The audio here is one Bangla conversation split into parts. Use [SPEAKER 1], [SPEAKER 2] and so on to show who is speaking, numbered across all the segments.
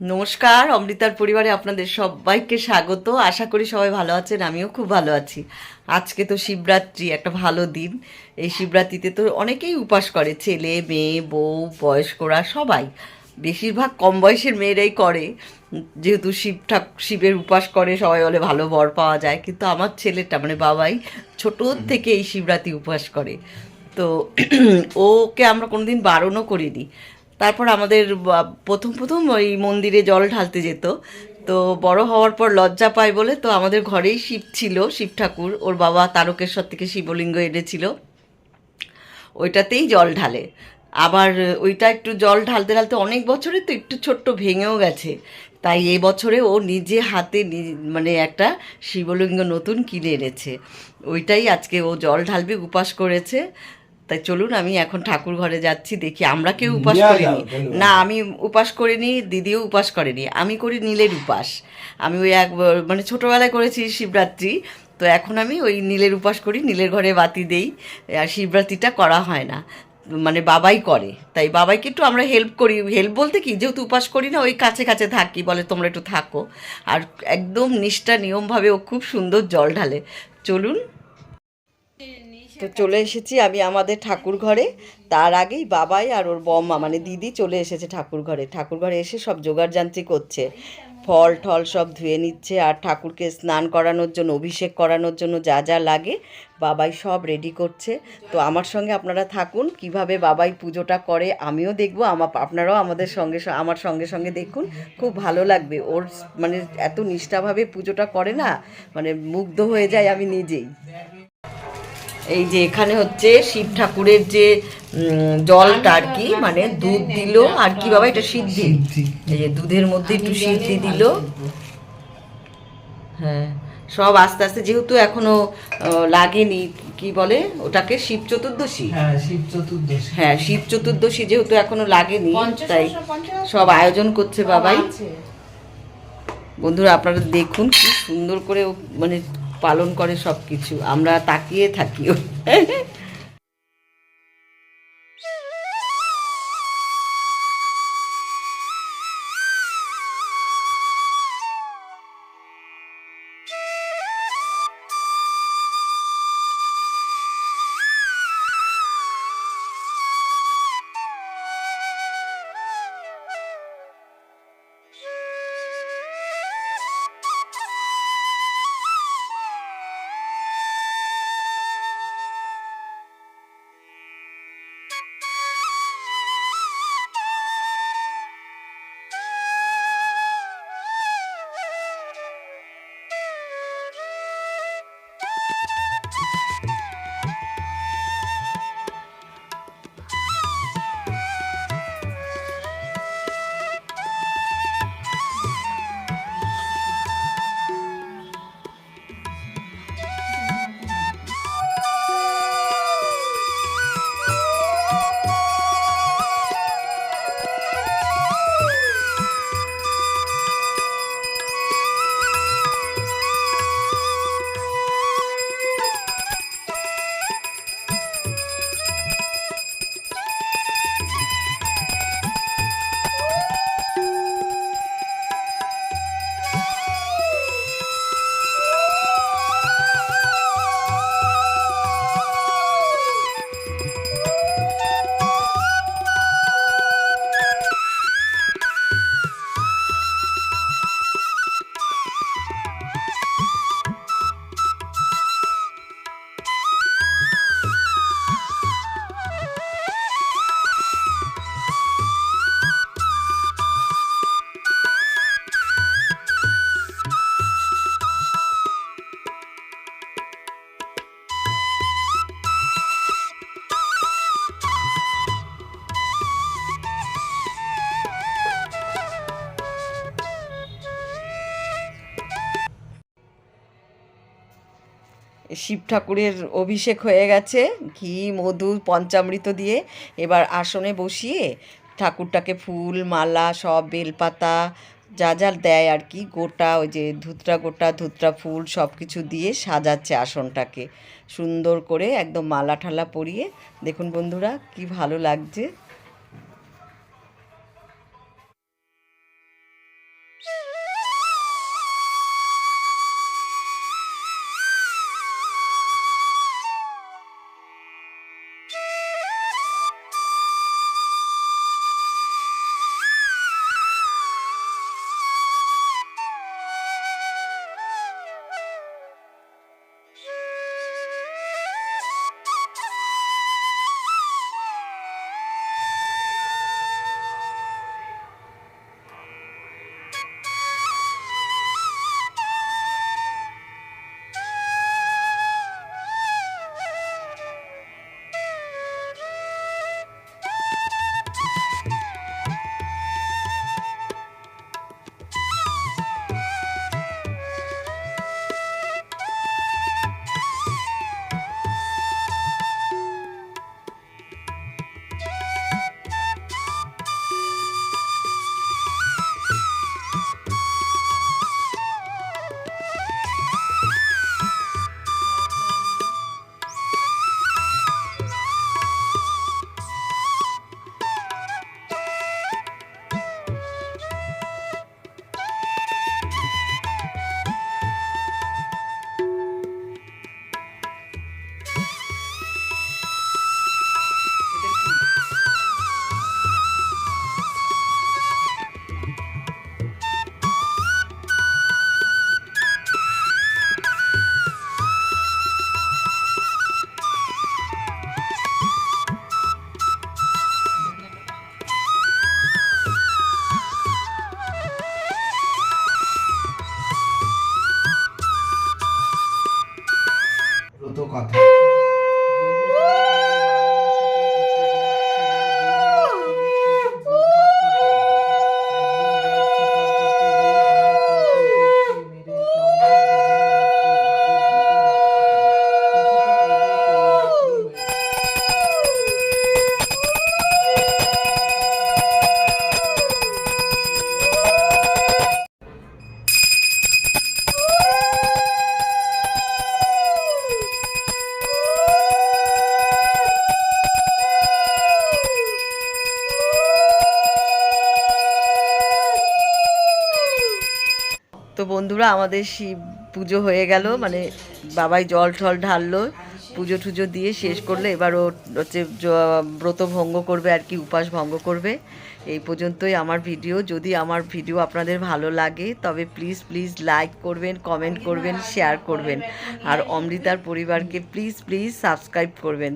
[SPEAKER 1] নমস্কার, অমৃতার পরিবারে আপনাদের সবাইকে স্বাগত। আশা করি সবাই ভালো আছেন, আমিও খুব ভালো আছি। আজকে তো শিবরাত্রি, একটা ভালো দিন। এই শিবরাত্রিতে তো অনেকেই উপাস করে, ছেলে মেয়ে বউ বয়স্করা সবাই। বেশিরভাগ কম বয়সের মেয়েরাই করে, যেহেতু শিবের উপাস করে, সবাই বলে ভালো বর পাওয়া যায়। কিন্তু আমার ছেলেটা মানে বাবাই ছোটোর থেকে এই শিবরাত্রি উপাস করে। তো ওকে আমরা কোনোদিন বারণও করিনি। তারপর আমাদের প্রথম প্রথম ওই মন্দিরে জল ঢালতে যেত। তো বড় হওয়ার পর লজ্জা পায় বলে তো আমাদের ঘরেই শিব ছিল, শিব ঠাকুর। ওর বাবা তারকেশ্বর থেকে শিবলিঙ্গ এনেছিল, ওইটাতেই জল ঢালে। আবার ওইটা একটু জল ঢালতে ঢালতে অনেক বছরে তো একটু ছোট্ট ভেঙেও গেছে। তাই এই বছরে ও নিজে হাতে মানে একটা শিবলিঙ্গ নতুন কিনে এনেছে। ওইটাই আজকে ও জল ঢালবে, উপাস করেছে। তাই চলুন, আমি এখন ঠাকুর ঘরে যাচ্ছি, দেখি। আমরা কেউ উপাস করিনি না, আমি উপাস করিনি, দিদিও উপাস করেনি। আমি করি নীলের উপাস। আমি ওই মানে ছোটোবেলায় করেছি শিবরাত্রি। তো এখন আমি ওই নীলের উপাস করি, নীলের ঘরে বাতি দেই। আর শিবরাত্রিটা করা হয় না, মানে বাবাই করে। তাই বাবাইকে একটু আমরা হেল্প করি। হেল্প বলতে কি, যেহেতু উপাস করি না, ওই কাছে কাছে থাকি, বলে তোমরা একটু থাকো। আর একদম নিষ্ঠা নিয়মভাবে ও খুব সুন্দর জল ঢালে। চলুন। তো চলে এসেছি আমি আমাদের ঠাকুর ঘরে। তার আগেই বাবাই আর ওর বম্মা মানে দিদি চলে এসেছে ঠাকুর ঘরে। ঠাকুর ঘরে এসে সব জোগাড়যন্ত্রী করছে, ফল টল সব ধুয়ে নিচ্ছে। আর ঠাকুরকে স্নান করানোর জন্য, অভিষেক করানোর জন্য যা যা লাগে বাবাই সব রেডি করছে। তো আমার সঙ্গে আপনারা থাকুন, কিভাবে বাবাই পুজোটা করে আমিও দেখবো। আপনারাও আমাদের সঙ্গে আমার সঙ্গে সঙ্গে দেখুন, খুব ভালো লাগবে। ওর মানে এত নিষ্ঠাভাবে পুজোটা করে না, মানে মুগ্ধ হয়ে যায় আমি নিজেই। এই যে এখানে হচ্ছে শিব ঠাকুরের যে জলটা আর কি, মানে দুধ দিল আর কি বাবা, এটা সিদ্ধি। এই যে দুধের মধ্যে একটু সিদ্ধি দিল। হ্যাঁ, সব আস্তে আস্তে, যেহেতু এখনো লাগেনি, কি বলে ওটাকে, শিব চতুর্দশী। হ্যাঁ, শিব চতুর্দশী যেহেতু এখনো লাগেনি, তাই সব আয়োজন করছে বাবাই। বন্ধুরা আপনারা দেখুন কি সুন্দর করে ও মানে পালন করে সব কিছু, আমরা তাকিয়ে থাকি। শিব ঠাকুরের অভিষেক হয়ে গেছে, ঘি মধু পঞ্চামৃত দিয়ে। এবার আসনে বসিয়ে ঠাকুরটাকে ফুল মালা সব বেলপাতা যা যা দেয় আর কি, গোটা ওই যে গোটা ধুতরা ফুল সব কিছু দিয়ে সাজাচ্ছে আসনটাকে সুন্দর করে, একদম মালা ঠালা পরিয়ে। দেখুন বন্ধুরা কি ভালো লাগছে। তো বন্ধুরা, আমাদের শিব পুজো হয়ে গেল, মানে বাবাই জল ঠল ঢাললো, পুজো টুজো দিয়ে শেষ করলো। এবার ও হচ্ছে ব্রত ভঙ্গ করবে আর কি, উপাস ভঙ্গ করবে। এই পর্যন্তই আমার ভিডিও। যদি আমার ভিডিও আপনাদের ভালো লাগে তবে প্লিজ প্লিজ লাইক করবেন, কমেন্ট করবেন, শেয়ার করবেন, আর অমৃতার পরিবারকে প্লিজ প্লিজ সাবস্ক্রাইব করবেন।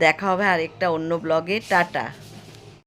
[SPEAKER 1] দেখা হবে আরেকটা অন্য ব্লগে। টাটা।